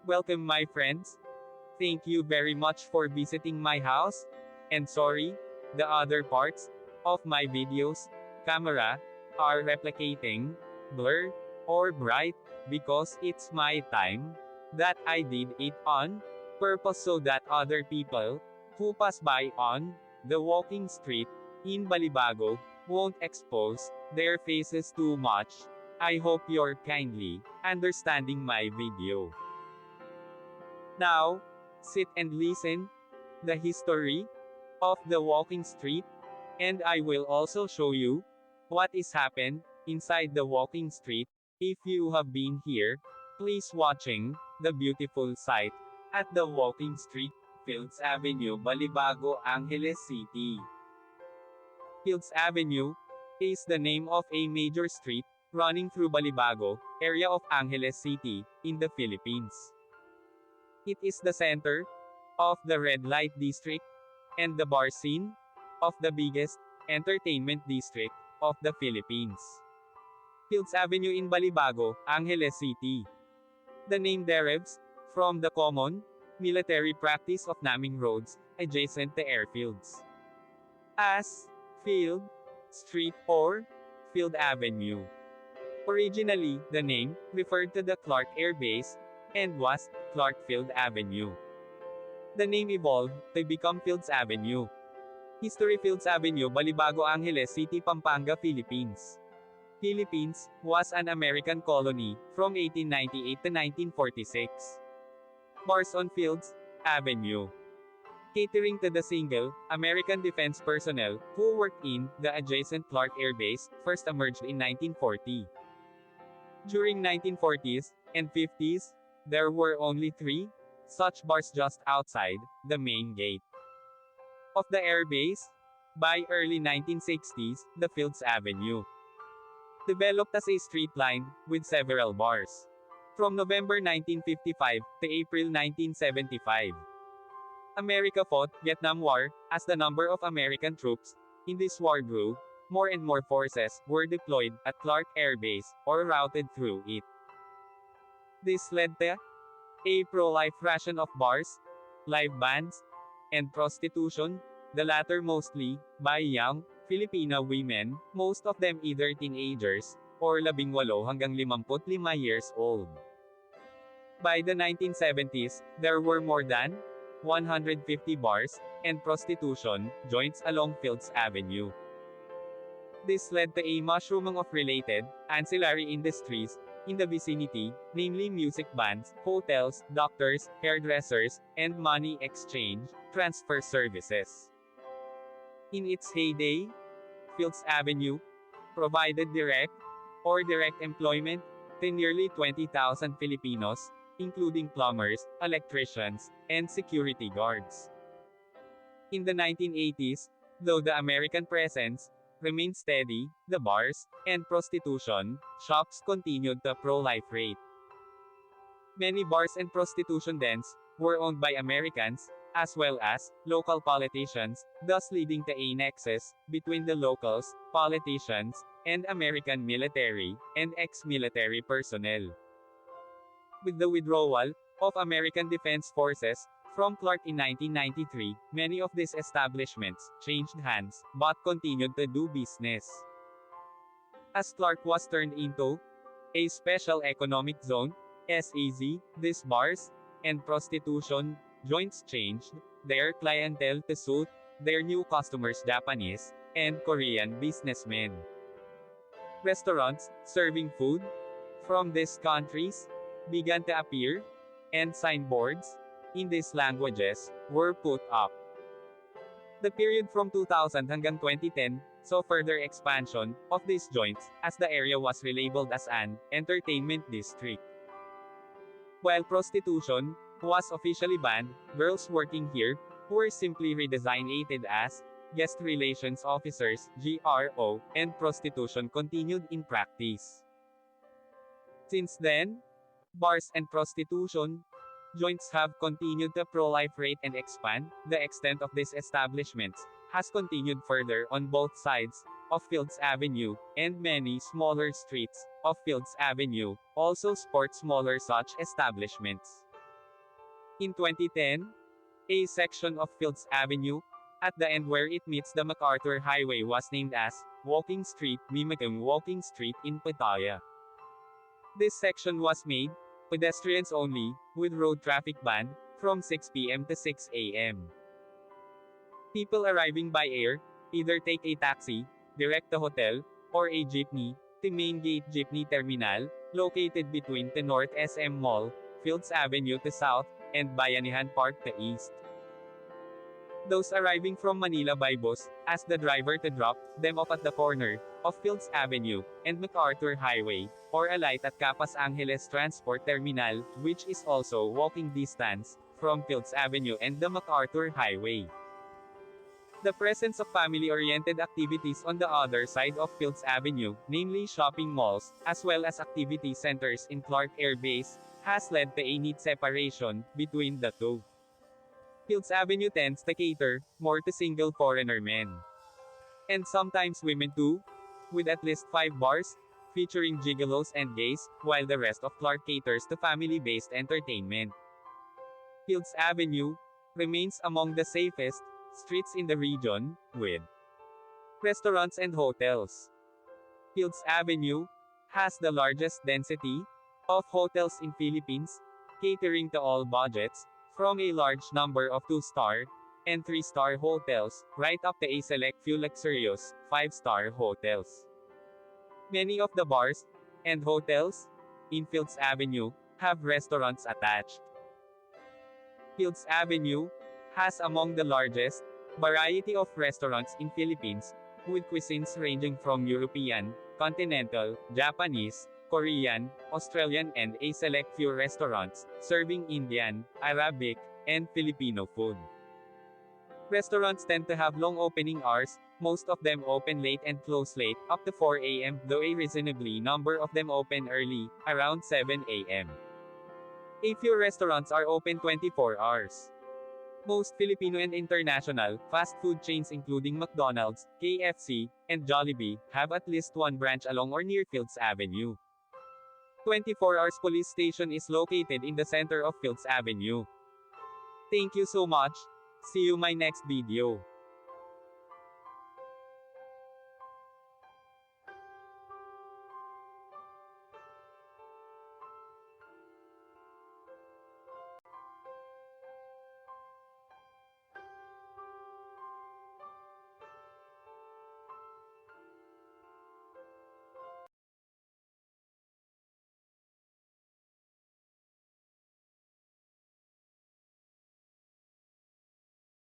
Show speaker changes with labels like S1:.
S1: Welcome my friends. Thank you very much for visiting my house. And sorry, the other parts of my videos, camera, are replicating, blur, or bright, because it's my time that I did it on purpose so that other people who pass by on the walking street in Balibago won't expose their faces too much. I hope you're kindly understanding my video. Now, sit and listen the history of the walking street, and I will also show you what is happened inside the walking street. If you have been here, please watching the beautiful sight at the walking street, Fields Avenue, Balibago, Angeles City. Fields Avenue is the name of a major street running through Balibago area of Angeles City in the Philippines. It is the center of the red light district and the bar scene of the biggest entertainment district of the Philippines. Fields Avenue in Balibago, Angeles City. The name derives from the common military practice of naming roads adjacent to airfields as Field Street or Field Avenue. Originally, the name referred to the Clark Air Base and was Clark Field Avenue. The name evolved to become Fields Avenue. History: Fields Avenue, Balibago, Angeles City, Pampanga, Philippines. Philippines was an American colony from 1898 to 1946. Bars on Fields Avenue. Catering to the single American defense personnel who worked in the adjacent Clark Air Base, first emerged in 1940. During 1940s and 50s, there were only 3 such bars just outside the main gate of the airbase. By early 1960s, the Fields Avenue developed as a street line with several bars. From November 1955 to April 1975, America fought Vietnam War. As the number of American troops in this war grew, more and more forces were deployed at Clark Air Base or routed through it. This led to a pro-life ration of bars, live bands, and prostitution, the latter mostly by young Filipino women, most of them either teenagers or 18 hanggang 55 years old. By the 1970s, there were more than 150 bars and prostitution joints along Fields Avenue. This led to a mushrooming of related ancillary industries in the vicinity, namely music bands, hotels, doctors, hairdressers, and money exchange transfer services. In its heyday, Fields Avenue provided direct or direct employment to nearly 20,000 Filipinos, including plumbers, electricians, and security guards. In the 1980s, though the American presence remained steady, the bars and prostitution shops continued to proliferate. Many bars and prostitution dens were owned by Americans, as well as local politicians, thus leading to a nexus between the locals, politicians, and American military and ex-military personnel. With the withdrawal of American Defense Forces from Clark in 1993, many of these establishments changed hands, but continued to do business. As Clark was turned into a Special Economic Zone, SEZ, these bars and prostitution joints changed their clientele to suit their new customers, Japanese and Korean businessmen. Restaurants serving food from these countries began to appear, and signboards in these languages were put up. The period from 2000 hanggang 2010 saw further expansion of these joints, as the area was relabeled as an entertainment district. While prostitution was officially banned, girls working here were simply redesignated as guest relations officers, GRO, and prostitution continued in practice. Since then, bars and prostitution joints have continued to proliferate and expand. The extent of these establishments has continued further on both sides of Fields Avenue, and many smaller streets of Fields Avenue also sport smaller such establishments. In 2010, a section of Fields Avenue, at the end where it meets the MacArthur Highway was named as Walking Street, mimicking Walking Street in Pattaya. This section was made pedestrians only, with road traffic banned from 6 p.m. to 6 a.m. People arriving by air either take a taxi, direct to hotel, or a jeepney, to Main Gate Jeepney Terminal, located between the North SM Mall, Fields Avenue to South, and Bayanihan Park to East. Those arriving from Manila by bus, ask the driver to drop them off at the corner of Fields Avenue and MacArthur Highway, or alight at Capas Angeles Transport Terminal, which is also walking distance from Fields Avenue and the MacArthur Highway. The presence of family-oriented activities on the other side of Fields Avenue, namely shopping malls, as well as activity centers in Clark Air Base, has led to a neat separation between the two. Fields Avenue tends to cater more to single foreigner men. And sometimes women too, with at least 5 bars, featuring gigolos and gays, while the rest of Clark caters to family-based entertainment. Fields Avenue remains among the safest streets in the region, with restaurants and hotels. Fields Avenue has the largest density of hotels in Philippines, catering to all budgets, from a large number of 2-star and 3-star hotels, right up to a select few luxurious 5-star hotels. Many of the bars and hotels in Fields Avenue have restaurants attached. Fields Avenue has among the largest variety of restaurants in Philippines, with cuisines ranging from European, continental, Japanese, Korean, Australian and a select few restaurants, serving Indian, Arabic, and Filipino food. Restaurants tend to have long opening hours, most of them open late and close late, up to 4 a.m., though a reasonably number of them open early, around 7 a.m. A few restaurants are open 24 hours. Most Filipino and international fast food chains including McDonald's, KFC, and Jollibee have at least one branch along or near Fields Avenue. 24 Hours Police Station is located in the center of Fields Avenue. Thank you so much. See you my next video.